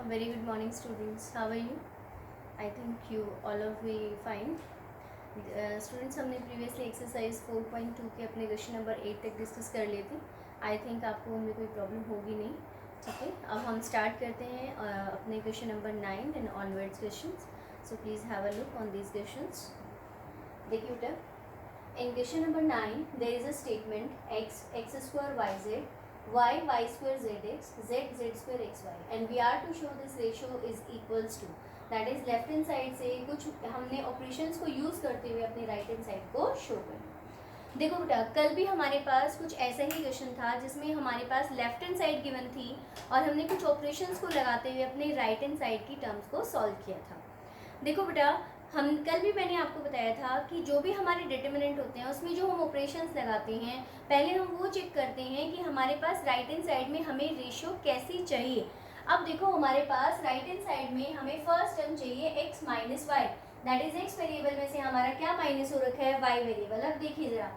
Very good morning, students. How are you? I think you all of be fine. Students हमने previously exercise 4.2 के अपने question number 8 तक discuss कर लिए थे. आई थिंक आपको उनमें कोई प्रॉब्लम होगी नहीं. ठीक है, अब हम स्टार्ट करते हैं अपने question number 9 and onwards questions. So please have a look on these questions. देखिए बेटा, in question number 9 there is a statement x square y square zx z square xy and we are to show this ratio is equals to, that is left hand side से कुछ हमने operations को use करते हुए अपने right hand side को show करना. देखो बेटा, कल भी हमारे पास कुछ ऐसा ही क्वेश्चन था जिसमें हमारे पास लेफ्ट हैंड साइड गिवन थी और हमने कुछ ऑपरेशंस को लगाते हुए अपने राइट हैंड साइड की टर्म्स को सॉल्व किया था. देखो बेटा, हम कल भी मैंने आपको बताया था कि जो भी हमारे डिटर्मिनेंट होते हैं उसमें जो हम ऑपरेशंस लगाते हैं पहले हम वो चेक करते हैं कि हमारे पास राइट हैंड साइड में हमें रेशियो कैसी चाहिए. अब देखो, हमारे पास राइट हैंड साइड में हमें फर्स्ट टर्म चाहिए x minus Y, that is x variable में से हमारा क्या माइनस हो रखा है, y वेरिएबल. अब देखिए जरा,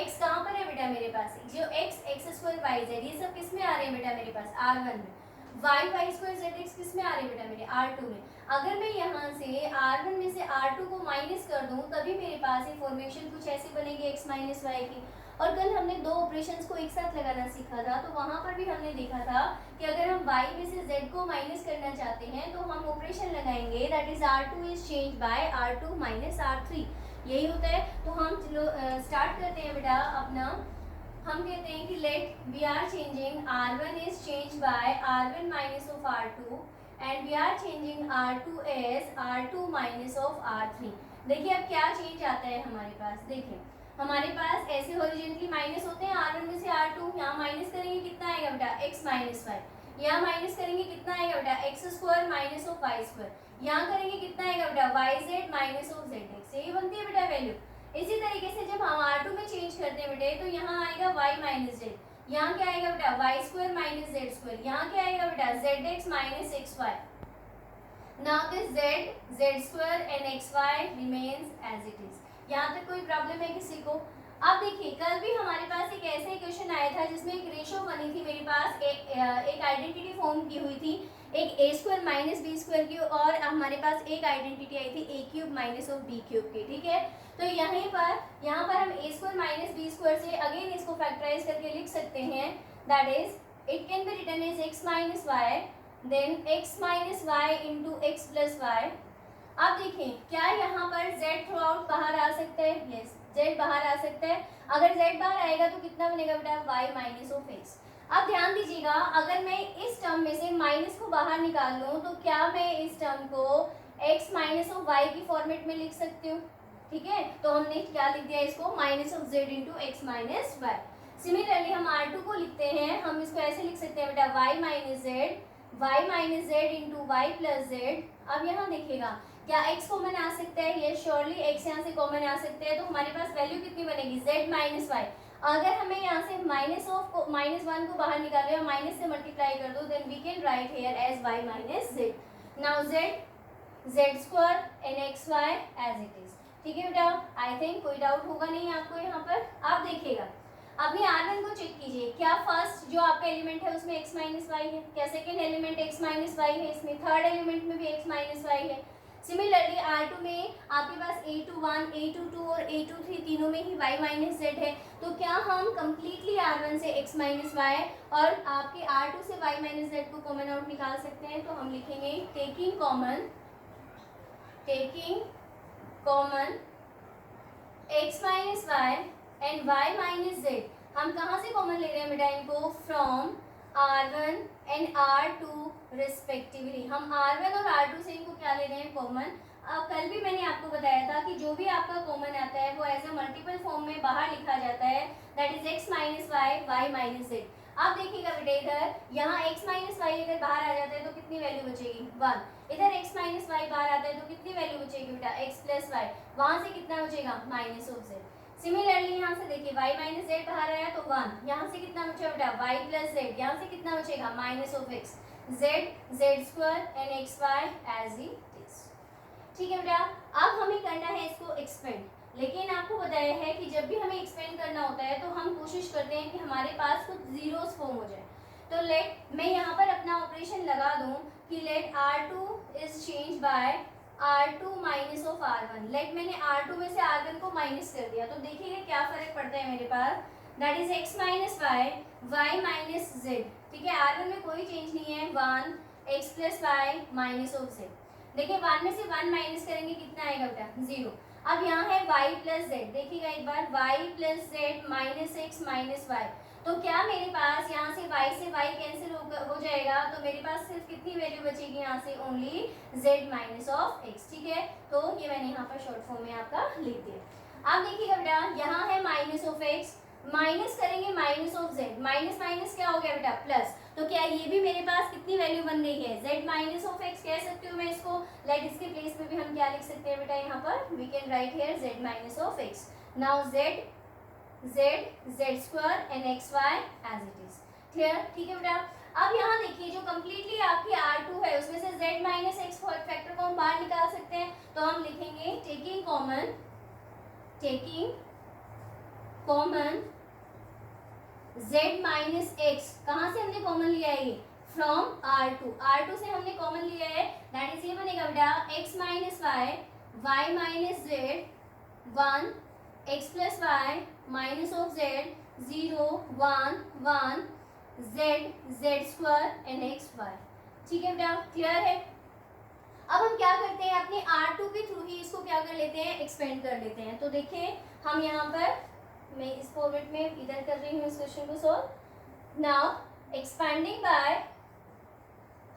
x कहाँ पर है बेटा मेरे पास, जो x स्क्वायर वाई जेड ये सब किस में आ रहे हैं बेटा मेरे पास, R1 में. वाई स्क्वायर जेड एक्स किस में आ रहे हैं बेटा मेरे, R2 में. अगर मैं यहाँ से R1 में से R2 को माइनस कर दूँ तभी मेरे पास ये फॉर्मेशन कुछ ऐसी बनेगी x माइनस वाई की. और कल हमने दो ऑपरेशंस को एक साथ लगाना सीखा था, तो वहाँ पर भी हमने देखा था कि अगर हम y में से z को माइनस करना चाहते हैं तो हम ऑपरेशन लगाएंगे, that is R2 is change by R2 minus R3. यही होता है. तो हम स्टार्ट करते हैं बेटा अपना. हम कहते हैं कि let we are changing R1 is change by R1 minus of R2 and we are changing R2 as R2 minus of R3. देखिए अब क्या चेंज आता है हमारे पास. देखिए हमारे पास ऐसे हॉरिजॉन्टली माइनस होते हैं R1 में से R2. यहाँ माइनस करेंगे कितना आएगा बेटा, x माइनस वाई. यहाँ माइनस करेंगे कितना आएगा बेटा, X square minus of Y square. यहाँ करेंगे कितना आएगा बेटा, Y Z minus of Z X. यही बनती है बेटा वैल्यू. इसी तरीके से जब हम R2 में चेंज करते हैं बेटे तो यहाँ आएगा y माइनस जेड. यहाँ क्या आएगा बेटा, Y square minus Z square. यहाँ क्या आएगा बेटा, Z x minus X Y. Now this z square and xy remains as it is. यहाँ तक कोई प्रॉब्लम है किसी को? अब देखिए, कल भी हमारे पास एक ऐसे क्वेश्चन आया था जिसमें एक रेशो बनी थी मेरे पास, एक आइडेंटिटी फॉर्म की हुई थी, एक a square minus B square की, और हमारे पास एक आइडेंटिटी आई थी a cube minus of b cube की. ठीक है, तो यहाँ पर हम a square minus B square से अगेन इसको फैक्टराइज करके लिख सकते हैं, that is it can be written as x minus y then x minus y into x plus y. अब देखें, क्या यहाँ पर z थ्रू आउट बाहर आ सकता है, यस z बाहर आ सकता है. अगर z बाहर आएगा तो कितना बनेगा बेटा, y माइनस ऑफ x. अब ध्यान दीजिएगा, अगर मैं इस टर्म में से माइनस को बाहर निकाल लूँ तो क्या मैं इस टर्म को x माइनस ऑफ y की फॉर्मेट में लिख सकती हूँ. ठीक है, तो हमने क्या लिख दिया इसको, minus of z into x minus y. Similarly हम R2 को लिखते हैं, हम इसको ऐसे लिख सकते हैं बेटा, y minus z into y plus z. अब यहाँ देखिएगा, क्या x कॉमन आ सकता है, ये श्योरली x यहाँ से कॉमन आ सकते हैं. तो हमारे पास वैल्यू कितनी बनेगी, z माइनस वाई. अगर हमें यहाँ से -1 को बाहर निकाले और माइनस से मल्टीप्लाई कर दो, then we can write here as y minus z. Now z square and x y as it is. ठीक है बेटा, आई थिंक कोई डाउट होगा नहीं आपको यहाँ पर. आप देखिएगा, अपने R1 को चेक कीजिए, क्या फर्स्ट जो आपका एलिमेंट है उसमें x माइनस वाई है, क्या second element x minus y है, इसमें थर्ड एलिमेंट में भी x माइनस वाई है. सिमिलरली R2 में आपके पास a21, a22 और a23 तीनों में ही y माइनस जेड है. तो क्या हम कंप्लीटली R1 से x माइनस वाई और आपके R2 से y माइनस जेड को कॉमन आउट निकाल सकते हैं. तो हम लिखेंगे taking common x minus y and y minus z. हम कहाँ से कॉमन ले रहे हैं बेटा इनको, from R1 and R2 respectively. हम R1 और R2 से इनको क्या ले रहे हैं, कॉमन. अब कल भी मैंने आपको बताया था कि जो भी आपका कॉमन आता है वो एज ए मल्टीपल फॉर्म में बाहर लिखा जाता है, that is x minus y y minus z. अब देखिएगा बेटा, इधर यहाँ x माइनस वाई अगर बाहर आ जाता है तो कितनी वैल्यू बचेगी, 1. इधर x माइनस वाई बाहर आता है तो कितनी वैल्यू बचेगी बेटा, x प्लस वाई. वहाँ से कितना बचेगा, माइनस ऑफ जेड. सिमिलरली यहाँ से देखिए, y माइनस जेड बाहर आया तो 1. यहाँ से कितना बचा बेटा, y प्लस जेड. यहाँ से कितना बचेगा, minus of x. Z square and x y as it is. ठीक है बेटा, अब हमें करना है इसको एक्सपेंड. लेकिन आपको बताया है कि जब भी हमें एक्सपेंड करना होता है तो हम कोशिश करते हैं कि हमारे पास कुछ जीरोस फॉर्म हो जाए. तो लेट मैं यहाँ पर अपना ऑपरेशन लगा दूँ, कि let R2 is change by R2 minus of R1। Like मैंने R2 में से R1 को माइनस कर दिया, तो देखिए क्या फर्क पड़ता है मेरे पास, that is x minus Y, Y minus Z. ठीक है, R1 में कोई चेंज नहीं है, 1 x plus y minus of z. देखिए 1 में से 1 माइनस करेंगे कितना आएगा बेटा, 0। अब यहाँ है y प्लस जेड, देखिएगा एक बार, y plus z minus x minus y. तो क्या मेरे पास यहाँ से y से y कैंसिल हो जाएगा, तो मेरे पास सिर्फ कितनी वैल्यू बचेगी यहाँ से, only z minus of x। ठीक है, तो ये मैंने यहाँ पर शॉर्ट फॉर्म में आपका लिख दिया। अब देखिएगा बेटा, यहाँ है माइनस ऑफ x, माइनस करेंगे minus of z, minus minus क्या हो गया बेटा, प्लस। तो क्या ये भी मेरे पास कितनी वैल्यू बन गई है, z माइनस ऑफ x कह सकती हूँ मैं इसको। लाइक इसके प्लेस पे भी हम क्या लिख सकते हैं बेटा, यहाँ पर we can write here z minus of x। Now z square and x y as it is. Clear? ठीक है बेटा। अब यहाँ देखिए जो कम्प्लीटली आपकी R2 है उसमें से z माइनस एक्स फैक्टर को हम बाहर निकाल सकते हैं, तो हम लिखेंगे taking common z minus x. कहाँ से हमने कॉमन लिया है, ये फ्रॉम R2 से हमने कॉमन लिया है, दैट इज ये बनेगा बेटा x minus Y, Y minus z, 1 x plus y minus of z, 0 1 1 z square and x y. ठीक है बेटा, क्लियर है। अब हम क्या करते हैं, अपने R2 के थ्रू ही इसको क्या कर लेते हैं, एक्सपेंड कर लेते हैं। तो देखिए हम यहाँ पर, मैं इस फॉर्मेट में इधर कर रही हूँ इस क्वेश्चन को सॉल्व। नाउ एक्सपेंडिंग बाय,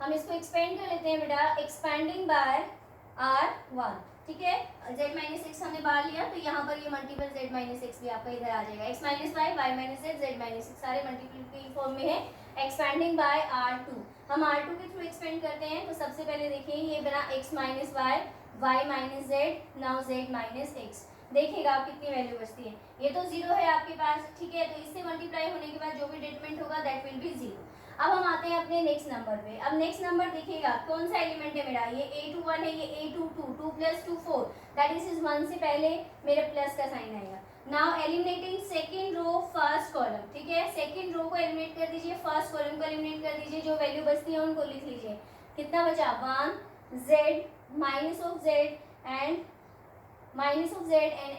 हम इसको एक्सपेंड कर लेते हैं बेटा, एक्सपेंडिंग बाय R1। ठीक है, z माइनस एक्स हमने बाहर लिया, तो यहाँ पर ये मल्टीपल z माइनस एक्स भी आपका इधर आ जाएगा, x minus Y, Y minus z, z minus x सारे मल्टीपल की फॉर्म में है। एक्सपेंडिंग बाय R2, हम R2 के थ्रू एक्सपेंड करते हैं। तो सबसे पहले देखिए ये बना x minus Y, Y minus z, now z minus x. देखिएगा आप कितनी वैल्यू बचती है, ये तो 0 है आपके पास। ठीक है, तो इससे मल्टीप्लाई होने के बाद जो भी डिटरमिनेंट होगा दैट विल बी 0। अब हम आते हैं अपने नेक्स्ट नंबर पे। अब नेक्स्ट नंबर देखिएगा कौन सा एलिमेंट है मेरा, ये a2 1 है, ये a2 2, 2 प्लस 2 4, दैट इज 1 से पहले मेरे प्लस का साइन आएगा। Now eliminating second row first column. ठीक है, सेकंड रो को एलिमिनेट कर दीजिए, फर्स्ट कॉलम को एलिमिनेट कर दीजिए, जो वैल्यू बचती है उनको लिख लीजिए। कितना बचा, 1 z minus of z and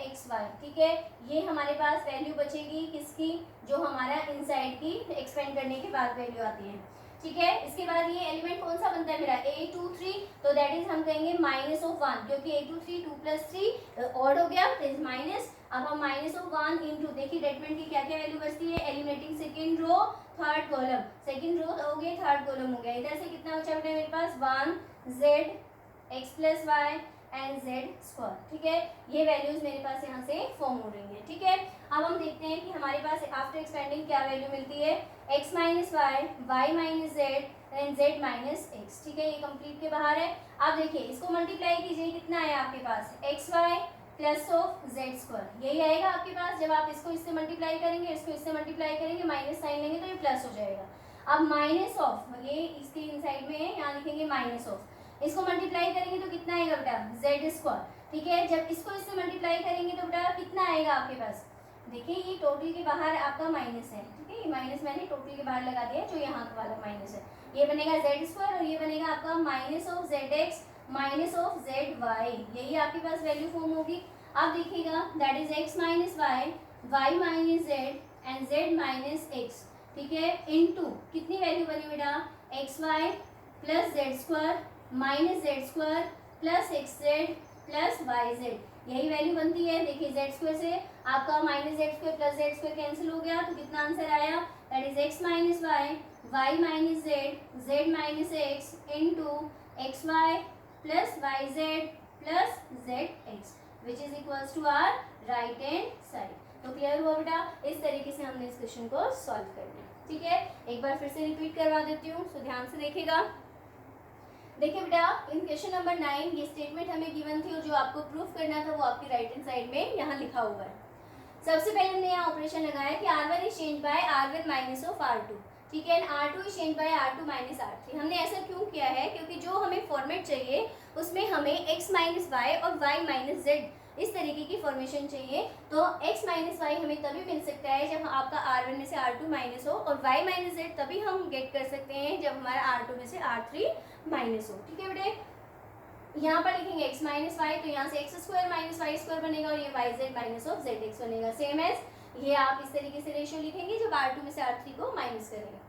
x y. ठीक है, ये हमारे पास वैल्यू बचेगी किसकी, जो हमारा इनसाइड की एक्सपेंड करने के बाद वैल्यू आती है। ठीक है, इसके बाद ये एलिमेंट कौन सा बनता है मेरा, a2 3, तो दैट इज हम कहेंगे माइनस ऑफ 1, क्योंकि a2 3 2 प्लस 3 ऑड हो गया, तो इज माइनस। अब हम माइनस ऑफ 1 इंटू, देखिए डेटमेंट की क्या क्या वैल्यू बचती है, eliminating second row third column, second row हो गया थर्ड कॉलम हो गया, इधर से कितना बचा बेटा मेरे पास, 1 z x plus y and z square. ठीक है, ये वैल्यूज मेरे पास यहाँ से फॉर्म हो रही हैं। ठीक है, अब हम देखते हैं कि हमारे पास आफ्टर एक्सपेंडिंग क्या वैल्यू मिलती है, x minus Y, Y minus z and z minus x. ठीक है, ये कंप्लीट के बाहर है। अब देखिए इसको मल्टीप्लाई कीजिए, कितना है आपके पास, X Y plus of Z square, यही आएगा आपके पास। जब आप इसको इससे मल्टीप्लाई करेंगे, इसको इससे मल्टीप्लाई करेंगे, माइनस साइन लेंगे तो ये प्लस हो जाएगा। अब माइनस ऑफ, ये इसके इनसाइड में है, यहाँ लिखेंगे माइनस ऑफ, इसको मल्टीप्लाई करेंगे तो कितना आएगा बेटा, जेड स्क्वायर। ठीक है, जब इसको इससे मल्टीप्लाई करेंगे तो बेटा कितना आएगा आपके पास, देखिए ये टोटल के बाहर आपका माइनस है। ठीक है, ये माइनस मैंने टोटल के बाहर लगा दिया, जो यहाँ वाला माइनस है, ये बनेगा जेड स्क्वायर और ये बनेगा आपका minus of Z x minus of z y, यही आपके पास वैल्यू फॉर्म होगी। अब देखिएगा that is x minus Y, Y minus z and z minus x. ठीक है, इनटू कितनी वैल्यू बनी बेटा, x Y plus z square minus Z square plus x z plus y z, यही वैल्यू बनती है। देखिए जेड स्क्वायर से आपका minus Z square plus z square cancel हो गया, तो कितना आंसर आया, that is x minus Y, Y minus z, z minus x into x Y plus y z plus z x, which is equals to our right hand side. तो clear हुआ बेटा, इस तरीके से हमने इस क्वेश्चन को सॉल्व करना है। ठीक है, एक बार फिर से रिपीट करवा देती हूँ, तो ध्यान से देखिएगा। देखिए बेटा, इन क्वेश्चन नंबर 9 ये स्टेटमेंट हमें गिवन थी और जो आपको प्रूफ करना था वो आपकी राइट हैंड साइड में यहाँ लिखा हुआ है। सबसे पहले हमने यहाँ ऑपरेशन लगाया कि R1 is change by R1 minus of R2। ठीक है, R2 is change by R2 minus R3। हमने ऐसा क्यों किया है, क्योंकि जो हमें फॉर्मेट चाहिए उसमें हमें x माइनस वाई और y माइनस जेड इस तरीके की फॉर्मेशन चाहिए। तो x माइनस वाई हमें तभी मिल सकता है जब आपका R1 में से R2 माइनस हो, और y माइनस जेड तभी हम गेट कर सकते हैं जब हमारा R2 में से R3 माइनस हो। ठीक है बेटे, यहाँ पर लिखेंगे x माइनस वाई, तो यहाँ से x square minus y square बनेगा और ये y Z minus of Z x बनेगा। सेम एज ये आप इस तरीके से रेशियो लिखेंगे जब R2 में से R3 को माइनस करेंगे।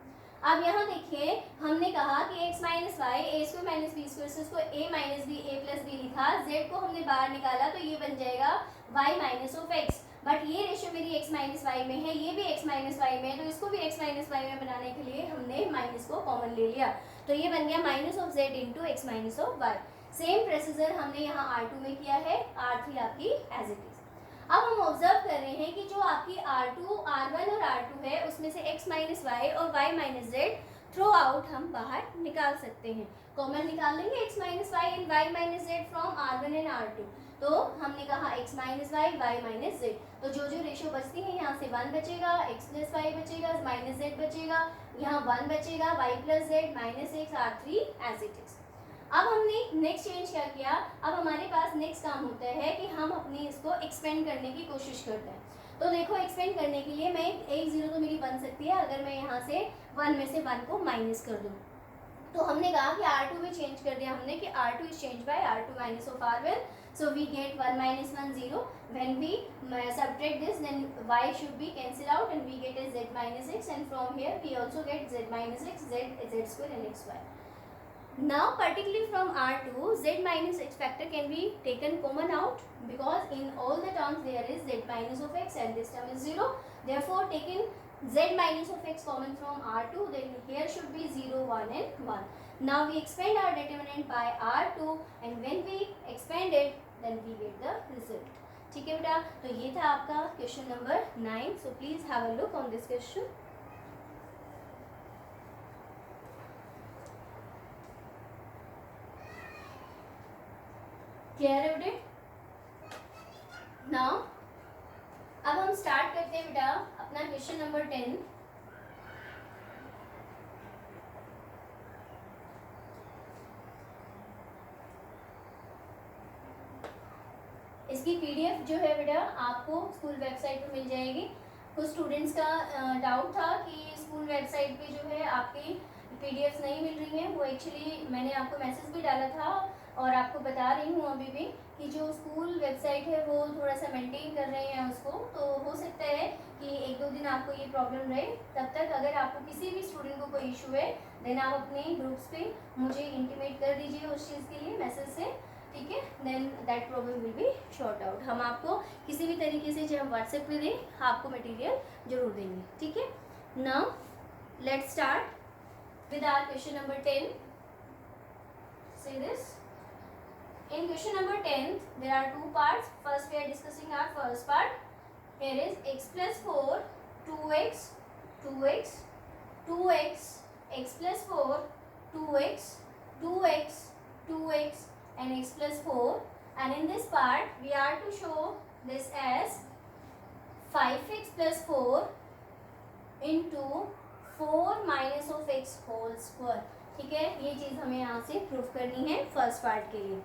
अब यहाँ देखिए हमने कहा कि x minus y a square minus B square से उसको a minus b a plus b लिखा, z को हमने बाहर निकाला तो ये बन जाएगा y minus of x। But ये रेशियो मेरी x माइनस वाई में है, ये भी x माइनस वाई में है, तो इसको भी x माइनस वाई में बनाने के लिए हमने माइनस को कॉमन ले लिया, तो ये बन गया minus of z into x minus of y. Same procedure हमने यहाँ R2 में किया है, R3 आपकी एज इट इज। अब हम ऑब्जर्व कर रहे हैं कि जो आपकी R2, R1 और R2 है उसमें से x माइनस वाई और y minus z throughout हम बाहर निकाल सकते हैं। कॉमन निकाल लेंगे x minus y and y minus z from R1 and R2। तो हमने कहा x minus y, y minus z, तो जो जो रेशियो बचती है यहाँ से 1 बचेगा, x प्लस वाई बचेगा, माइनस जेड बचेगा, यहाँ 1 बचेगा, y plus z minus x, R3 as it is. अब हमने नेक्स्ट चेंज क्या किया, अब हमारे पास नेक्स्ट काम होता है कि हम अपने इसको एक्सपेंड करने की कोशिश करते हैं। तो देखो एक्सपेंड करने के लिए मैं एक जीरो तो मेरी बन सकती है अगर मैं यहाँ से 1 में से 1 को माइनस कर दूँ। तो हमने कहा कि R2 में चेंज कर दिया हमने कि R2 is change by R2 minus of R1, so we get 1 minus 1 0. When we subtract this, then y should be cancelled out and we get a z minus x, and from here we also get z minus x, z square and xy. Now particularly from R2, z minus x factor can be taken common out because in all the terms there is z minus of x and this term is 0. Therefore taking z minus of x common from R2, then here should be 0, 1 and 1. Now we expand our determinant by R2 and when we expand it then we get the result. ठीक है बेटा, तो ये था आपका question number 9. So please have a look on this question. Clear है बेटे? Now अब हम स्टार्ट करते हैं बेटा अपना क्वेश्चन नंबर 10। इसकी पीडीएफ जो है बेटा आपको स्कूल वेबसाइट पर मिल जाएगी। कुछ स्टूडेंट्स का डाउट था कि स्कूल वेबसाइट पे जो है आपकी पीडीएफ नहीं मिल रही हैं, वो एक्चुअली मैंने आपको मैसेज भी डाला था और आपको बता रही हूँ अभी भी कि जो स्कूल वेबसाइट है वो थोड़ा सा मेंटेन कर रहे हैं उसको, तो हो सकता है कि 1-2 दिन आपको ये प्रॉब्लम रहे। तब तक अगर आपको किसी भी स्टूडेंट को कोई इशू है देन आप अपने ग्रुप्स पे मुझे इंटीमेट कर दीजिए उस चीज़ के लिए मैसेज से, ठीक है? Then that problem will be short out. हम आपको किसी भी तरीके से जब हम व्हाट्सएप पे दें आपको मटेरियल जरूर देंगे, ठीक है? Now let's start with our question number 10. Say this. In question number 10, there are 2 parts. First, we are discussing our first part. Here is x plus 4, 2x, 2x, 2x, x plus 4, 2x, 2x, 2x, and x plus 4. And in this part, we are to show this as 5x plus 4 into 4 minus of x whole square, ठीक है? ये चीज़ हमें यहाँ से proof करनी है first part के लिए।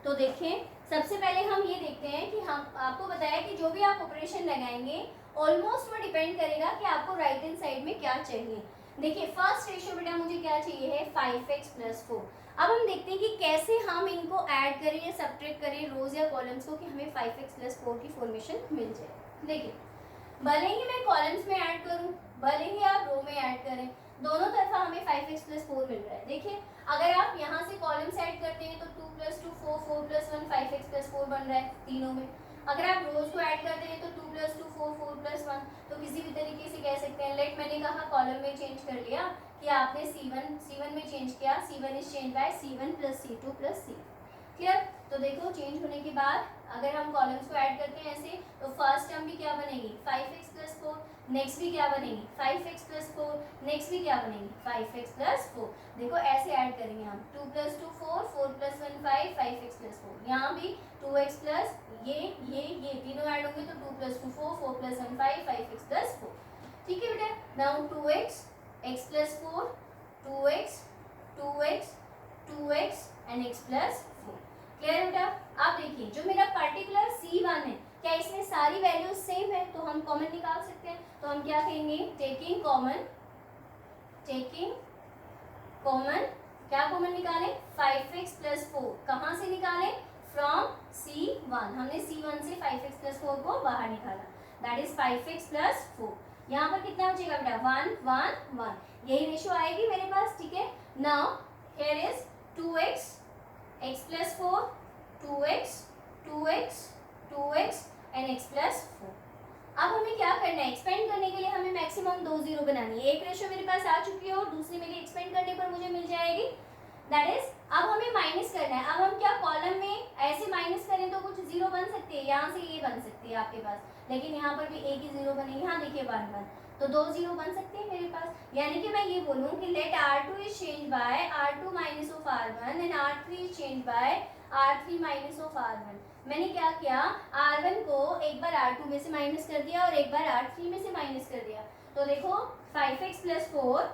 तो देखें सबसे पहले हम ये देखते हैं कि हम आपको बताया कि जो भी आप ऑपरेशन लगाएंगे ऑलमोस्ट वो डिपेंड करेगा कि आपको राइट हैंड साइड में क्या चाहिए। देखिए फर्स्ट रेशियो बेटा मुझे क्या चाहिए है 5x प्लस 4। अब हम देखते हैं कि कैसे हम इनको ऐड करें या सब्ट्रैक्ट करें रोज या कॉलम्स को कि हमें 5x प्लस 4 की फॉर्मेशन मिल जाए। देखिए भले ही मैं कॉलम्स में ऐड करूं, भले ही आप रो में ऐड करें, दोनों तरफा हमें 5x प्लस 4 मिल रहा है। देखिए अगर आप यहाँ से कॉलम्स ऐड करते हैं तो 2 प्लस 2 4, 4 प्लस 1 5x प्लस 4 बन रहा है तीनों में। अगर आप रोज को ऐड करते हैं तो 2 प्लस 2 4, 4 प्लस 1, तो किसी भी तरीके से कह सकते हैं। लेट मैंने कहा कॉलम में चेंज कर लिया कि आपने C1 में चेंज किया, C1 is change bye C1 plus C2 plus C। Clear? तो देखो चेंज होने के बाद अगर हम कॉलम्स को ऐड करते हैं ऐसे तो फर्स्ट टर्म भी क्या बनेगी 5x प्लस 4, नेक्स्ट भी क्या बनेगी 5x प्लस 4, नेक्स्ट भी क्या बनेगी 5x प्लस 4। देखो ऐसे ऐड करेंगे हम 2 प्लस 2 4, 4 प्लस 1 5, 5x प्लस 4। यहाँ भी 2x प्लस ये तीनों ऐड होंगे तो 2 प्लस 2 4, 4 प्लस 1 5, 5x प्लस 4। ठीक है बेटा? Now 2x, x plus 4, 2x, 2x, 2x and x plus 4। Clear है बेटा? आप देखिए जो मेरा पर्टिकुलर C1 है, क्या इसमें सारी वैल्यूज सेम है? तो हम कॉमन निकाल सकते हैं। तो हम क्या कहेंगे? टेकिंग कॉमन, क्या कॉमन निकालें? 5x + 4। कहाँ से निकालें? From C1। हमने C1 से 5x + 4 को बाहर निकाला, दैट इज 5x + 4। यहाँ पर कितना बचेगा बेटा? 1 1 1। यही रेशियो आएगी मेरे पास, ठीक है। Now here is 2x, x + 4, 2x, 2x, 2x and x + 4। अब हमें क्या करना है? एक्सपेंड करने के लिए हमें मैक्सिमम 2 जीरो बनानी है। एक रेशियो मेरे पास आ चुकी है और दूसरी मेरी एक्सपेंड करने पर मुझे मिल जाएगी, दैट इज अब हमें माइनस करना है। अब हम क्या कॉलम में ऐसे माइनस करें तो कुछ जीरो बन सकती है, यहाँ से ये बन सकती है आपके पास, लेकिन यहाँ पर भी एक ही जीरो बनेगी। यहाँ देखिए 1 1, तो 2 जीरो बन सकते हैं मेरे पास। यानी कि मैं ये बोलूँ कि let R2 is change by R2 minus of R1 and R3 is change by R3 minus of R1। मैंने क्या किया? R1 को एक बार R2 में से माइनस कर दिया और एक बार R3 में से माइनस कर दिया। तो देखो 5x + 4,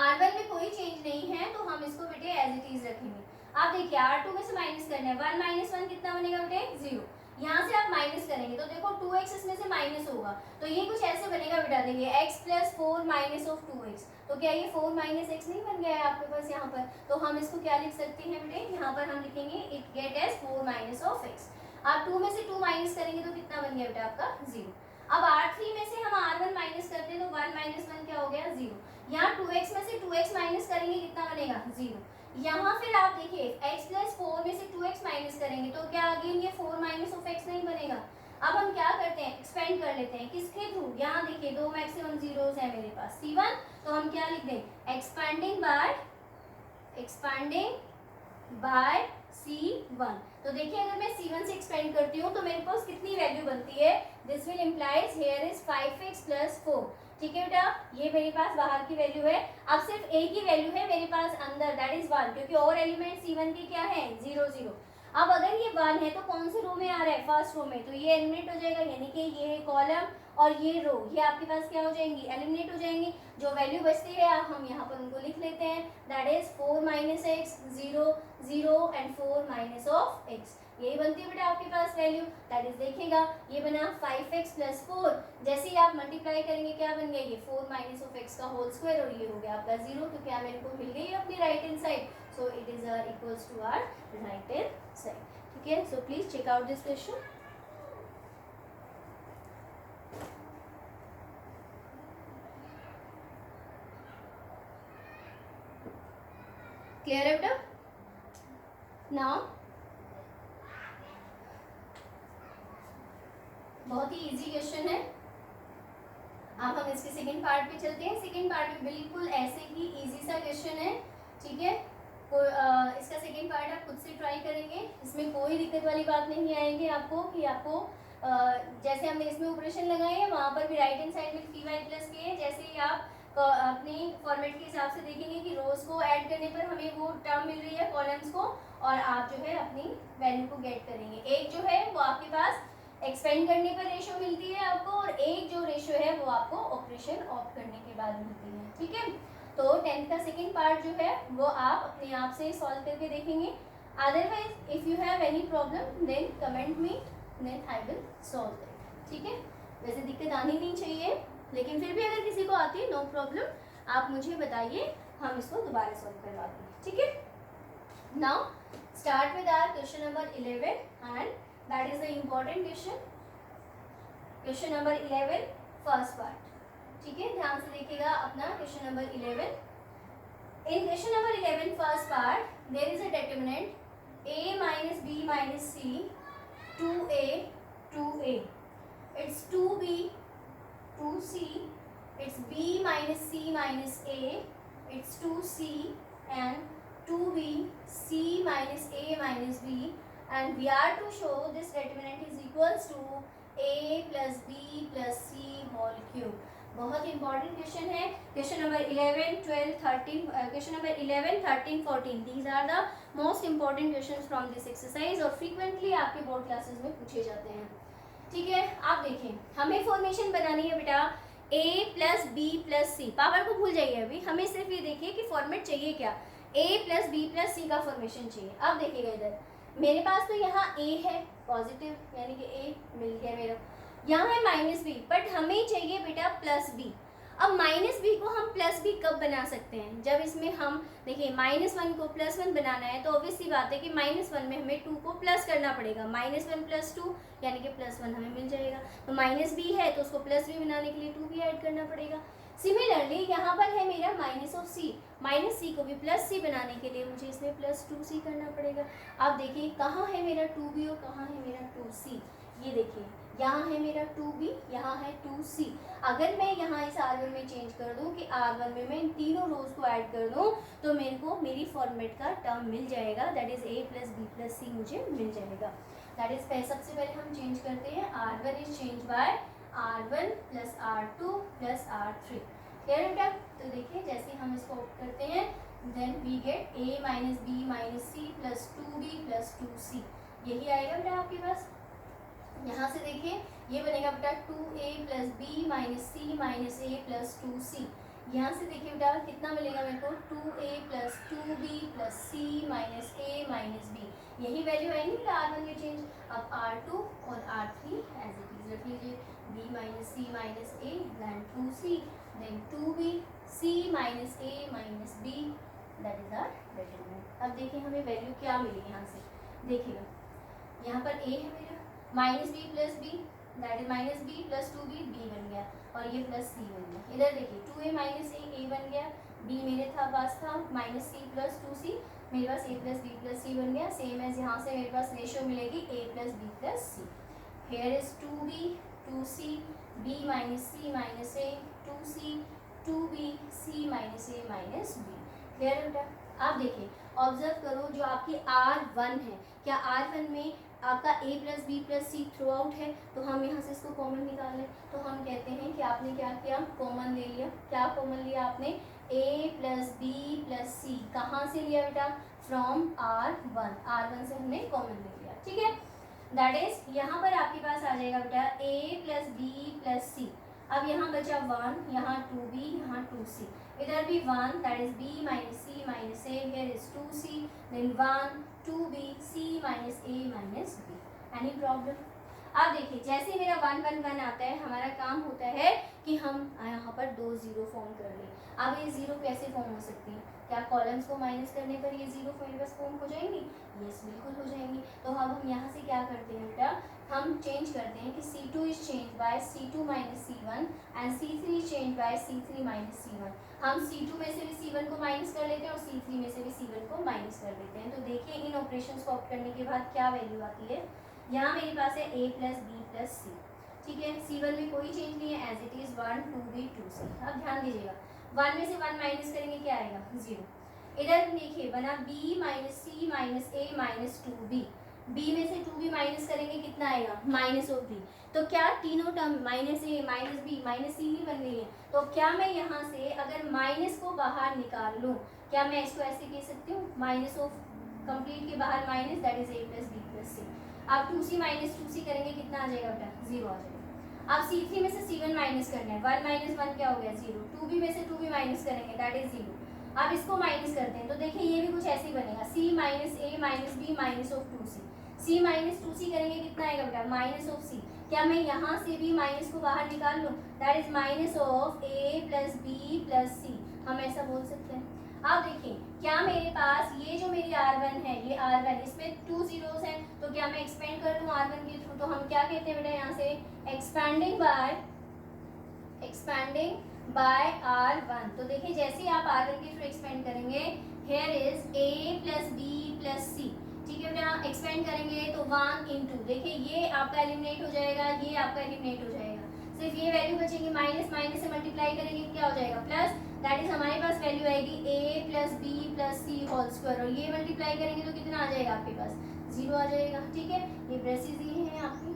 R1 में कोई चेंज नहीं है तो हम इसको बेटे एज इट इज रखेंगे। आप देखिए R2 में से माइनस करना है, 1 - 1 कितना बनेगा बेटे? 0। यहाँ से आप माइनस करेंगे तो देखो 2x इसमें से माइनस होगा, तो ये कुछ ऐसे बनेगा बेटा। देखिए x + 4 माइनस ऑफ 2x, तो क्या ये 4 - x नहीं बन गया है आपके पास यहाँ पर? तो हम इसको क्या लिख सकते हैं बेटे? यहाँ पर हम लिखेंगे it get as 4 minus of x। आप 2 में से 2 माइनस करेंगे तो कितना बन गया बेटा आपका? 0। अब R3 में से हम R1 माइनस करते हैं तो 1 - 1 क्या हो गया? 0। यहाँ 2x में से 2x माइनस करेंगे कितना बनेगा? 0। यहाँ फिर आप देखिए x + 4 में से 2x माइनस करेंगे तो क्या अगेन ये 4 माइनस ऑफ x नहीं बनेगा? अब हम क्या करते हैं? एक्सपेंड कर लेते हैं। किसके थ्रू? यहाँ देखिए दो मैक्सिमम जीरोस है मेरे पास, C1, तो हम क्या लिख दें? Expanding by C1। तो देखिए अगर मैं C1 से एक्सपेंड करती हूँ तो मेरे पास कितनी वैल्यू बनती है? This will implies here is 5x + 4। ठीक है बेटा, ये मेरे पास बाहर की वैल्यू है। अब सिर्फ एक ही वैल्यू है मेरे पास अंदर, दैट इज 1, क्योंकि और एलिमेंट C1 के क्या है? 0 0। अब अगर ये 1 है तो कौन से रो में आ रहा है? फर्स्ट रो में, तो ये एलिमिनेट हो जाएगा, यानी कि ये कॉलम और ये रो ये आपके पास क्या हो जाएंगी? एलिमिनेट हो जाएंगी। जो वैल्यू बचती है हम यहाँ पर उनको लिख लेते हैं, that is 4 - x 0 0 and 4 minus of x। यही बनती है बेटा आपके पास वैल्यू, दैट इज देखिएगा ये बना 5x + 4। जैसे ही आप मल्टीप्लाई करेंगे क्या बन गया? ये 4 माइनस ऑफ x का होल स्क्वायर, और ये हो गया आपका 0। तो क्या मेरे को मिल गई अपनी right hand side? So it is equals to our right hand side. ठीक है, so please check out this question. Clear है बेटा? नाउ बहुत ही इजी क्वेश्चन है। अब हम इसके सेकंड पार्ट पे चलते हैं। सेकंड पार्ट में बिल्कुल ऐसे ही इजी सा क्वेश्चन है, ठीक है। इसका सेकंड पार्ट आप खुद से ट्राई करेंगे, इसमें कोई दिक्कत वाली बात नहीं आएगी आपको कि आपको जैसे हमने इसमें ऑपरेशन लगाए हैं वहाँ पर भी राइट हैंड साइड में py + k है। जैसे ही आप अपनी फॉर्मेट के हिसाब से देखेंगे कि रोज को ऐड करने पर हमें वो टर्म मिल रही है कॉलम्स को, और आप जो है अपनी वैल्यू को गेट करेंगे। एक जो है वो आपके पास एक्सपेंड करने पर रेशियो मिलती है आपको, और एक जो रेशियो है वो आपको ऑपरेशन ऑफ करने के बाद मिलती है। ठीक है, तो 10th का सेकंड पार्ट जो है वो आप अपने आप से सॉल्व करके देखेंगे। Otherwise if you have any problem then comment me, then I will solve that. ठीक है, वैसे दिक्कत आनी नहीं चाहिए, लेकिन फिर भी अगर किसी को आती है नो प्रॉब्लम, आप मुझे बताइए, हम इसको दोबारा सॉल्व करवा देंगे। ठीक है, now start with our question number 11 and that is the important question. Question number 11 first part. ठीक है, ध्यान से देखिएगा अपना question number 11। In question number 11 first part there is a determinant a - b - c 2a 2a, it's 2b 2c, it's b - c - a, it's 2c and 2b c - a - b, and we are to show this determinant is equals to a plus b plus c whole cube। बहुत important question है। Question number 11 12 13 question number 11 13 14 these are the most important questions from this exercise, और frequently आपके board classes में पूछे जाते हैं। ठीक है, आप देखें, हमें फॉर्मेशन बनानी है बेटा a plus b plus c। Power को भूल जाइए अभी, हमें सिर्फ ये देखिए कि फॉर्मेट चाहिए क्या, a plus b plus c का फॉर्मेशन चाहिए। अब देखिएगा इधर मेरे पास तो यहाँ a है पॉजिटिव, यानी कि a मिल गया मेरा, यहाँ है माइनस बी, बट हमें चाहिए बेटा प्लस बी। अब माइनस बी को हम प्लस बी कब बना सकते हैं, जब इसमें हम देखिए -1 को +1 बनाना है तो ऑब्वियस सी बात है कि -1 में हमें 2 को प्लस करना पड़ेगा, -1 + 2 यानी कि +1 हमें मिल जाएगा। तो माइनस बी है तो उसको प्लस बी बनाने के लिए 2 भी ऐड करना पड़ेगा। सिमिलरली यहाँ पर है मेरा -c, -c को भी +c बनाने के लिए मुझे इसमें +2c करना पड़ेगा। अब देखिए कहाँ है मेरा 2b और कहाँ है मेरा 2c, ये देखिए यहाँ है मेरा 2b, यहाँ है 2c। अगर मैं यहाँ इस R1 में चेंज कर दूँ कि R1 में मैं इन तीनों रोज को ऐड कर दूँ तो मेरे को मेरी फॉर्मेट का टर्म मिल जाएगा, that is a + b + c मुझे मिल जाएगा। दैट इज सबसे पहले हम चेंज करते हैं, R1 is change by R1 + R2 + R3। Clear बेटा? तो देखिए जैसे हम इसको ऑप्ट करते हैं then we get a - b - c + 2b + 2c, यही आएगा बेटा आपके पास। यहाँ से देखिए ये बनेगा बेटा 2a + b - c - a + 2c। यहाँ से देखिए बेटा कितना मिलेगा मेरे को, 2a + 2b + c - a - b, यही वैल्यू आएंगी बेटा R1 में चेंज। अब R2 और R3 एज इट इज रख लीजिए, b - c - a then 2c then 2b c - a - b, that is our determinant. अब देखिए हमें वैल्यू क्या मिली यहाँ से, देखिएगा यहाँ पर a है मेरा, -b + b that is -b + 2b, b बन गया और ये +c बन गया। इधर देखिए 2a - a बन गया, b मेरे पास था -c + 2c, मेरे पास a + b + c बन गया। सेम एज यहाँ से मेरे पास रेशियो मिलेगी a + b + c। Here is 2b 2c b - c - a 2c 2b c - a - b। Clear बेटा? आप देखिए ऑब्जर्व करो जो आपकी R1 है, क्या R1 में आपका a + b + c through out है, तो हम यहाँ से इसको कॉमन निकाल लें। तो हम कहते हैं कि आपने क्या किया, कॉमन ले लिया। क्या कॉमन लिया आपने, a + b + c, कहाँ से लिया बेटा, फ्रॉम R1 से हमने कॉमन ले लिया, ठीक है। दैट इज यहाँ पर आपके पास आ जाएगा बेटा a + b + c। अब यहाँ बचा 1, यहाँ 2b, यहाँ 2c, इधर भी 1 that is b - c - a, here is 2c then 1 2b c - a - b। Any problem? अब देखिए जैसे मेरा 1 1 1 आता है, हमारा काम होता है कि हम यहाँ पर 2 0 फॉर्म कर लें। अब ये 0 कैसे फॉर्म हो सकती है, क्या कॉलम्स को माइनस करने पर ये 0 मेरे पास फॉर्म हो जाएंगी? यस बिल्कुल हो जाएंगी। तो अब हम यहाँ से क्या करते हैं बेटा, हम चेंज करते हैं कि C2 is change bye C2 - C1 and C3 is change bye C3 - C1। हम C2 में से भी C1 को माइनस कर लेते हैं और C3 में से भी C1 को माइनस कर लेते हैं। तो देखिए इन ऑपरेशंस को ऑप्ट करने के बाद क्या वैल्यू आती है। यहाँ मेरे पास है a + b + c, ठीक है। C1 में कोई चेंज नहीं है, as it is 1 2b 2c। अब ध्यान दीजिएगा 1 में से 1 माइनस करेंगे क्या आएगा, 0। इधर देखिए बना b - c - a - 2b, b में से 2b माइनस करेंगे कितना आएगा, -b। तो क्या तीनों टर्म -a -b -c ही बन गई है। तो क्या मैं यहाँ से अगर माइनस को बाहर निकाल लूँ, क्या मैं इसको ऐसे कह सकती हूँ, माइनस ऑफ कंप्लीट के बाहर minus, that is a + b + c। अब 2c - 2c करेंगे कितना आ जाएगा बेटा, 0 आ जाएगा। अब C3 में से C1 माइनस करना है, 1 - 1 क्या हो गया, 0। 2b में से 2b माइनस करेंगे, दैट इज 0। अब इसको माइनस करते हैं तो देखिए ये भी कुछ ऐसे ही बनेगा, c - a - b -2c। c - 2c करेंगे कितना आएगा बेटा, -c। क्या मैं यहाँ से भी माइनस को बाहर निकाल लूँ, that is -a + b + c, हम ऐसा बोल सकते हैं। अब देखिए क्या मेरे पास ये जो मेरी R1 है, ये R1 इसमें 2 zeros हैं, तो क्या मैं एक्सपेंड कर लूँ R1 के थ्रू, तो हम क्या कहते हैं बेटा यहाँ से, एक्सपेंडिंग बाय R1। तो देखिए जैसे ही आप R1 के थ्रू एक्सपेंड करेंगे, here is a + b + c, ठीक है बेटा। एक्सपेंड करेंगे तो 1 × देखिए ये आपका एलिमिनेट हो जाएगा, ये आपका एलिमिनेट हो जाएगा, सिर्फ ये वैल्यू बचेगी। माइनस माइनस से मल्टीप्लाई करेंगे क्या हो जाएगा, प्लस, दैट इज हमारे पास वैल्यू आएगी a + b + c whole square, और ये मल्टीप्लाई करेंगे तो कितना आ जाएगा आपके पास, 0 आ जाएगा, ठीक है। ये ब्रेसेस ये हैं आपकी,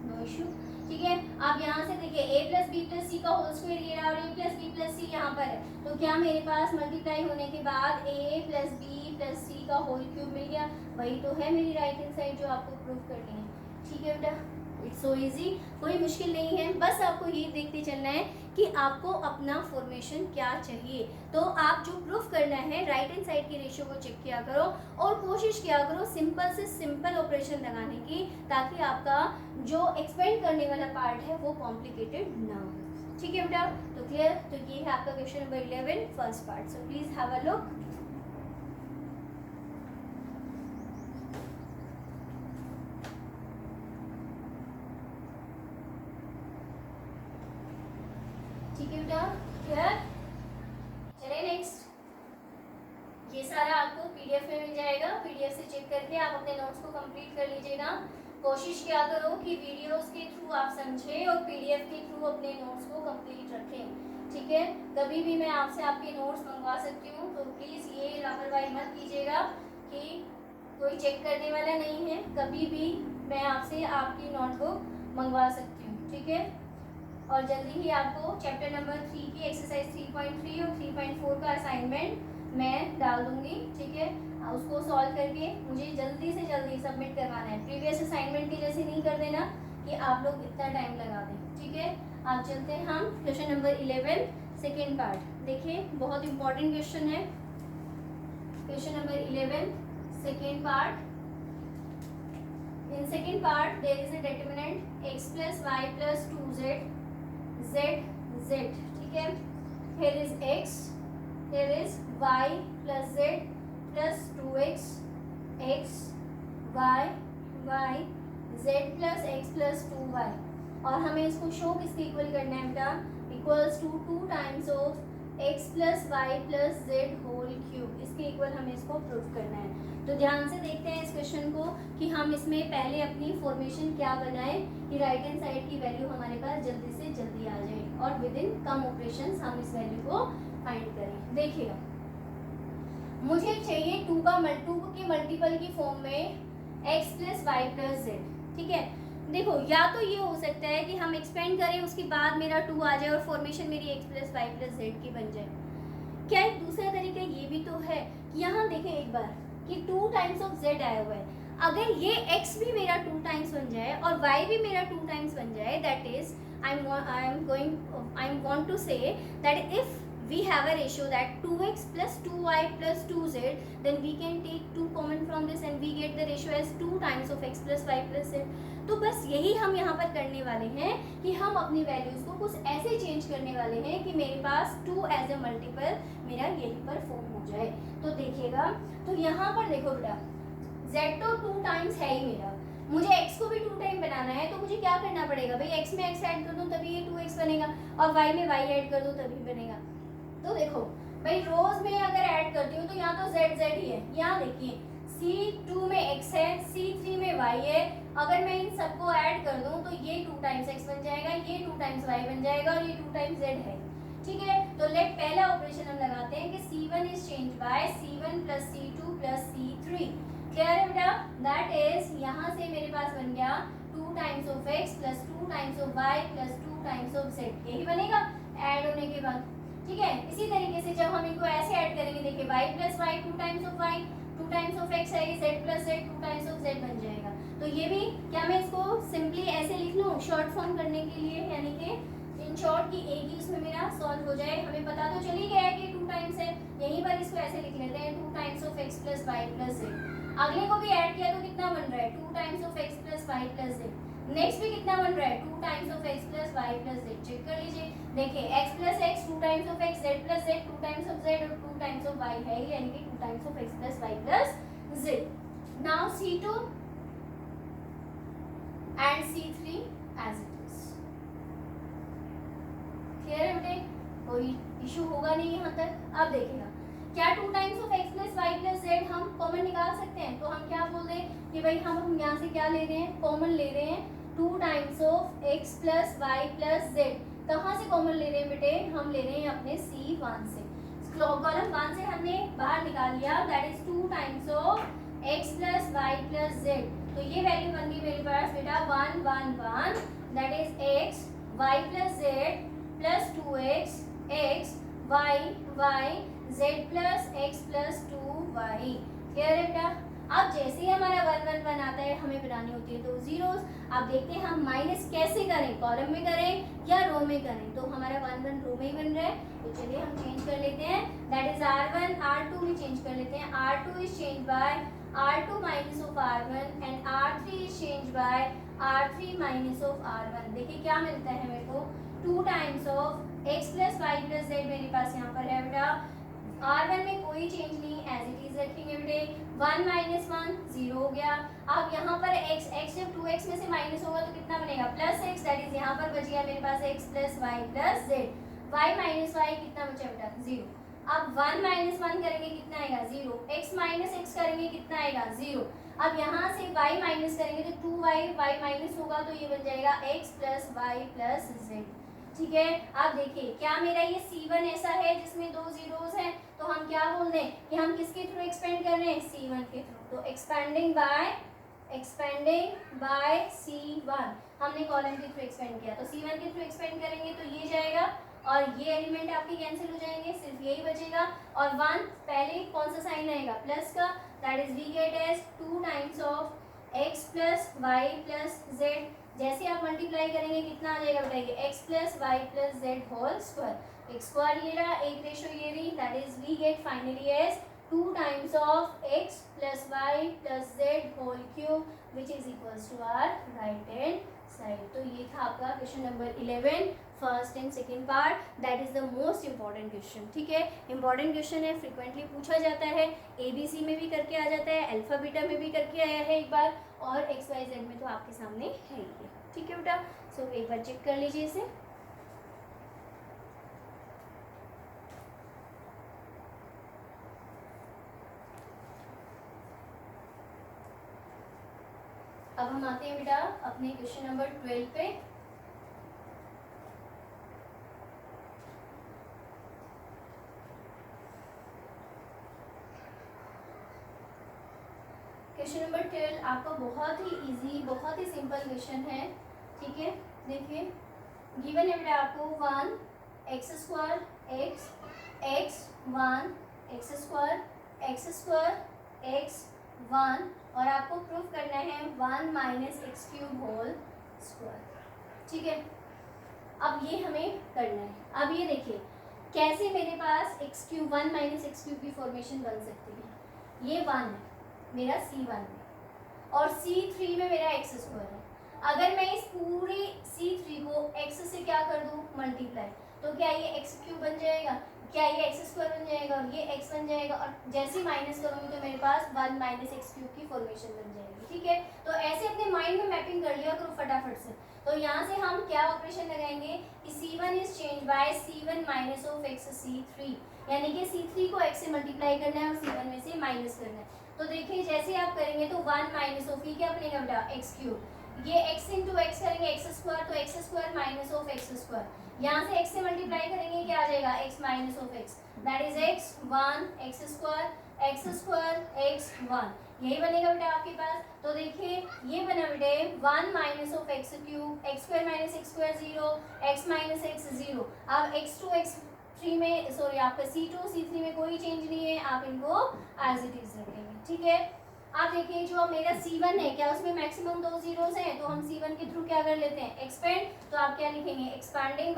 नो इशू, ठीक है। अब यहाँ से देखिए a + b + c का होल स्क्वायर ये रहा और a + b + c यहाँ पर है, तो क्या मेरे पास मल्टीप्लाई होने के बाद a + b + c का होल क्यूब मिल गया, वही तो है मेरी राइट हैंड साइड जो आपको प्रूव करनी है, ठीक है बेटा। इट्स सो इजी, कोई मुश्किल नहीं है, बस आपको ये देखते चलना है कि आपको अपना फॉर्मेशन क्या चाहिए। तो आप जो प्रूफ करना है राइट हैंड साइड की रेशियो को चेक किया करो और कोशिश किया करो सिंपल से सिंपल ऑपरेशन लगाने की, ताकि आपका जो एक्सपेंड करने वाला पार्ट है वो कॉम्प्लिकेटेड ना हो। ठीक है बेटा, तो क्लियर, तो ये है आपका question number 11 first part. So please have a look. ठीक है बेटा, क्लियर। चलिए नेक्स्ट, ये सारा आपको पीडीएफ में मिल जाएगा, पीडीएफ से चेक करके आप अपने नोट्स को कंप्लीट कर लीजिएगा। कोशिश किया करो कि वीडियोस के थ्रू आप समझें और पीडीएफ के थ्रू अपने नोट्स को कंप्लीट रखें। ठीक है, कभी भी मैं आपसे आपके नोट्स मंगवा सकती हूँ, तो प्लीज़ ये लापरवाही मत कीजिएगा कि कोई चेक करने वाला नहीं है, कभी भी मैं आपसे आपकी नोटबुक मंगवा सकती हूँ। ठीक है, और जल्दी ही आपको चैप्टर नंबर 3 की एक्सरसाइज 3.3 और 3.4 का असाइनमेंट मैं डाल दूंगी। ठीक है, उसको सॉल्व करके मुझे जल्दी से जल्दी सबमिट करवाना है। प्रीवियस असाइनमेंट के जैसे नहीं कर देना कि आप लोग इतना टाइम लगा दें। ठीक है, आप चलते हैं हम क्वेश्चन नंबर 11 सेकेंड पार्ट। देखिए बहुत इंपॉर्टेंट क्वेश्चन है, question number 11 second part. In second part there is a determinant x plus y plus 2z z z। ठीक है, here is x, here is y plus z plus 2x x y y z plus x plus 2y, और हमें इसको show किसके equal करना है बेटा, equals to 2 times of x plus y plus z whole cube, इसके equal हमें इसको प्रूफ करना है। तो ध्यान से देखते हैं इस क्वेश्चन को कि हम इसमें पहले अपनी फॉर्मेशन क्या बनाएं कि राइट हैंड साइड की वैल्यू हमारे पास जल्दी से जल्दी आ जाए और विद इन कम ऑपरेशंस हम इस वैल्यू को फाइंड करें। देखिएगा, मुझे चाहिए 2 के मल्टीपल की फॉर्म में x plus y plus z. ठीक है, देखो या तो ये हो सकता है कि हम एक्सपेंड करें उसके बाद मेरा 2 आ जाए और फॉर्मेशन मेरी x plus y plus z की बन जाए। क्या एक दूसरा तरीका ये भी तो है कि यहाँ देखें एक बार कि 2 टाइम्स ऑफ z आया हुआ है, अगर ये x भी मेरा 2 टाइम्स बन जाए और y भी मेरा 2 टाइम्स बन जाए, that is I want to say that if we have a ratio that 2x plus 2y plus 2z, then we can take 2 common from this and we get the ratio as 2 times of x plus y plus z। तो बस यही हम यहाँ पर करने वाले हैं कि हम अपनी वैल्यूज को कुछ ऐसे चेंज करने वाले हैं कि मेरे पास 2 एज ए मल्टीपल मेरा यहीं पर फॉर्म हो जाए। तो देखिएगा, तो यहाँ पर देखो बेटा, z तो 2 टाइम्स है ही मेरा, मुझे x को भी 2 टाइम बनाना है, तो मुझे क्या करना पड़ेगा भाई, x में x ऐड कर दूँ तभी ये 2x बनेगा और y में y ऐड कर दूँ तभी बनेगा। तो देखो भाई, रोज में अगर ऐड करती हूँ तो यहाँ तो z z ही है, यहाँ देखिए C2 में x है, C3 में y है, अगर मैं इन सबको ऐड कर दूँ तो ये 2 टाइम्स x बन जाएगा, ये 2 टाइम्स y बन जाएगा और ये 2 टाइम्स z है। ठीक है, तो लेट पहला ऑपरेशन हम लगाते हैं कि C1 is change bye C1 plus C2 plus C3। Clear है बेटा, दैट इज यहाँ से मेरे पास बन गया 2 times of x plus 2 times of y plus 2 times of z, यही बनेगा ऐड होने के बाद। ठीक है, इसी तरीके से जब हम इनको ऐसे ऐड करेंगे, देखिए y plus y 2 times of y 2 times of x है, z plus z 2 times of z बन जाएगा। तो ये भी क्या मैं इसको सिंपली ऐसे लिख लूँ शॉर्ट फॉर्म करने के लिए, यानी कि इन शॉर्ट की एक ही उसमें मेरा सॉल्व हो जाए। हमें पता तो चल ही गया है कि 2 टाइम्स है, यहीं पर इसको ऐसे लिख लेते हैं 2 times of x plus y plus z। अगले को भी ऐड किया तो कितना बन रहा है 2 times of x plus y plus z। Next भी कितना बन रहा है 2 times of x plus y plus z। Check कर लीजिए, देखिए x plus x 2 times of x, z plus z 2 times of z और 2 टाइम्स ऑफ y है, यानी कि 2 times of x plus y plus z। Now C2 and C3 as it is। Clear है बेटे, कोई इशू होगा नहीं यहाँ तक। अब देखिएगा, क्या 2 times of x plus y plus z हम कॉमन निकाल सकते हैं, तो हम क्या बोल रहे हैं कि भाई हम यहाँ से क्या ले रहे हैं, कॉमन ले रहे हैं 2 times of x plus y plus z। कहाँ से कॉमन ले रहे हैं बेटे, हम ले रहे हैं अपने C1 से, कॉलम 1 से हमने बाहर निकाल लिया, that is 2 times of x plus y plus z। तो ये वैल्यू बन गई मेरे पास बेटा 1 1 1, that is x y plus z plus 2x x y y z plus x plus 2y। Clear है बेटा। अब जैसे ही हमारा 1 1 1 आता है हमें बनानी होती है 2 जीरोस। अब देखते हैं हम माइनस कैसे करें, कॉलम में करें या रो में करें। तो हमारा 1 1 रो में ही बन रहा है, तो चलिए हम चेंज कर लेते हैं, दैट इज R1 R2 में चेंज कर लेते हैं। R2 is change by R2 minus of R1 and R3 is change by R3 minus of R1। देखिए क्या मिलता है मेरे को, 2 times of x plus y plus z मेरे पास यहाँ पर है बेटा। R1 में कोई चेंज नहीं, एज इट इज रखेंगे बेटे। 1 माइनस 1 0 हो गया। अब यहाँ पर x जब 2x में से माइनस होगा तो कितना बनेगा, प्लस x, दैट इज यहाँ पर बच गया मेरे पास x plus y plus z. y minus y कितना बचा बेटा, 0। अब 1 माइनस 1 करेंगे कितना आएगा, 0। x माइनस x करेंगे कितना आएगा, 0। अब यहाँ से y माइनस करेंगे तो 2y, y माइनस होगा तो ये बन जाएगा x plus y plus z. ठीक है, अब देखिए क्या मेरा ये C1 ऐसा है जिसमें 2 जीरोस हैं, तो हम क्या बोल दें कि हम किसके थ्रू एक्सपेंड कर रहे हैं, C1 के थ्रू। तो एक्सपेंडिंग बाय C1, हमने कॉलम के थ्रू एक्सपेंड किया, तो C1 के थ्रू एक्सपेंड करेंगे तो ये जाएगा और ये एलिमेंट आपके कैंसिल हो जाएंगे, सिर्फ यही बचेगा। और 1 पहले कौन सा साइन आएगा, प्लस का, that is we get as 2 times of x plus y plus z. जैसे आप मल्टीप्लाई करेंगे कितना आ जाएगा बताइए, x plus y plus z whole square. एक स्क्वायर ये रहा, एक रेशो ये रही, that is we get finally as 2 times of x plus y plus z whole cube which is equals to our right hand side. तो ये था आपका question number 11, first and second part, that is the most important question. ठीक है, important question है, frequently पूछा जाता है, ABC में भी करके आ जाता है, अल्फा बीटा में भी करके आया है एक बार, और XYZ में तो आपके सामने है ही। ठीक है बेटा, सो एक बार चेक कर लीजिए इसे। अब हम आते हैं बेटा अपने क्वेश्चन नंबर 12 पे। क्वेश्चन नंबर 12 आपका बहुत ही इजी, बहुत ही सिंपल क्वेश्चन है। ठीक है, देखिए गिवन है बेटा आपको 1 x square x x 1 x square x 1 और आपको प्रूफ करना है 1 minus x cube whole square. ठीक है, अब ये हमें करना है। अब ये देखिए कैसे मेरे पास X cube 1 minus x cube की फॉर्मेशन बन सकती है। ये 1 है मेरा C1 में और C3 में मेरा x स्क्वायर है। अगर मैं इस पूरे C3 को x से क्या कर दूं, मल्टीप्लाई, तो क्या ये x क्यूब बन जाएगा, क्या ये x स्क्वायर बन जाएगा और ये x बन जाएगा, और जैसे माइनस करूँगी तो मेरे पास 1 माइनस एक्स क्यूब की फॉर्मेशन बन जाएगी। ठीक है, तो ऐसे अपने माइंड में मैपिंग कर लिया करो फटाफट से। तो यहाँ से हम क्या ऑपरेशन लगाएंगे कि C1 is change bye C1 minus of x C3, यानी कि C3 को x से मल्टीप्लाई करना है और C1 में से माइनस करना है। तो देखिए जैसे आप करेंगे तो 1 माइनस ऑफ ये क्या बनेगा बेटा, एक्स क्यूब, ये x इंटू एक्स करेंगे एक्स स्क्वायर, तो x square minus of x square, यहाँ से x से मल्टीप्लाई करेंगे क्या आ जाएगा, x minus of x, that is x 1 x square x 1, यही बनेगा बेटा आपके पास। तो देखिए ये बना बेटे 1 minus of x cube, x square minus x square 0, x minus x 0। अब x2 x3 में सॉरी आपका C2 C3 में कोई चेंज नहीं है, आप इनको एज इट इज रखेंगे। ठीक है, आप देखिए जो मेरा C1 है क्या उसमें मैक्सिमम 2 जीरोस हैं, तो हम C1 के थ्रू क्या कर लेते हैं, एक्सपेंड, तो आप क्या लिखेंगे, एक्सपेंडिंग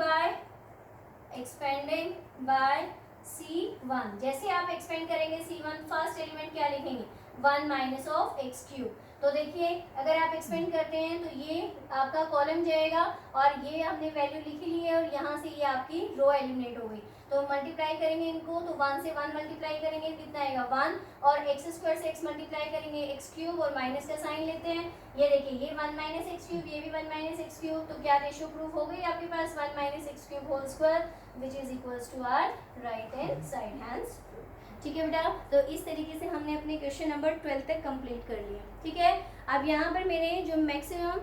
बाय C1। जैसे आप एक्सपेंड करेंगे C1, फर्स्ट एलिमेंट क्या लिखेंगे, 1 माइनस ऑफ एक्स क्यूब। तो देखिए अगर आप एक्सपेंड करते हैं तो ये आपका कॉलम जाएगा और ये हमने वैल्यू लिखी ली है और यहाँ से ये आपकी रो एलिमिनेट हो गई। तो मल्टीप्लाई करेंगे इनको, तो 1 से 1 मल्टीप्लाई करेंगे कितना आएगा 1, और एक्स स्क्वायर से x मल्टीप्लाई करेंगे एक्स क्यूब और माइनस का साइन लेते हैं। ये देखिए ये 1 माइनस एक्स क्यूब, ये भी 1 माइनस एक्स क्यूब, तो क्या रेशियो प्रूफ हो गई आपके पास 1 minus x cube whole square which is equals to our right hand side hands. ठीक है बेटा, तो इस तरीके से हमने अपने क्वेश्चन नंबर 12 तक कंप्लीट कर लिया। ठीक है, अब यहाँ पर मेरे जो मैक्सिमम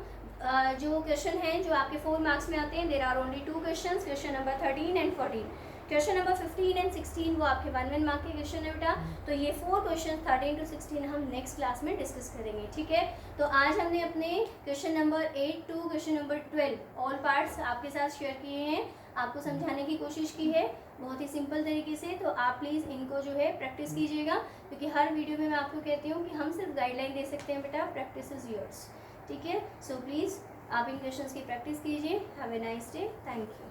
जो क्वेश्चन हैं जो आपके 4 मार्क्स में आते हैं, there are only 2 question, question number 13 and 14। Question number 15 and 16 वो आपके 1 मार्क के क्वेश्चन है बेटा। तो ये 4 क्वेश्चन 13 to 16 हम नेक्स्ट क्लास में डिस्कस करेंगे। ठीक है, तो आज हमने अपने question number 8 to question number 12 all parts आपके साथ शेयर किए हैं। आपको समझाने की कोशिश की है बहुत ही सिंपल तरीके से। तो आप प्लीज़ इनको जो है प्रैक्टिस कीजिएगा, क्योंकि हर वीडियो में मैं आपको कहती हूँ कि हम सिर्फ गाइडलाइन दे सकते हैं बेटा, प्रैक्टिस इज़ योर्स। ठीक है, सो प्लीज़ आप इन क्वेश्चंस की प्रैक्टिस कीजिए। Have a nice day, thank you.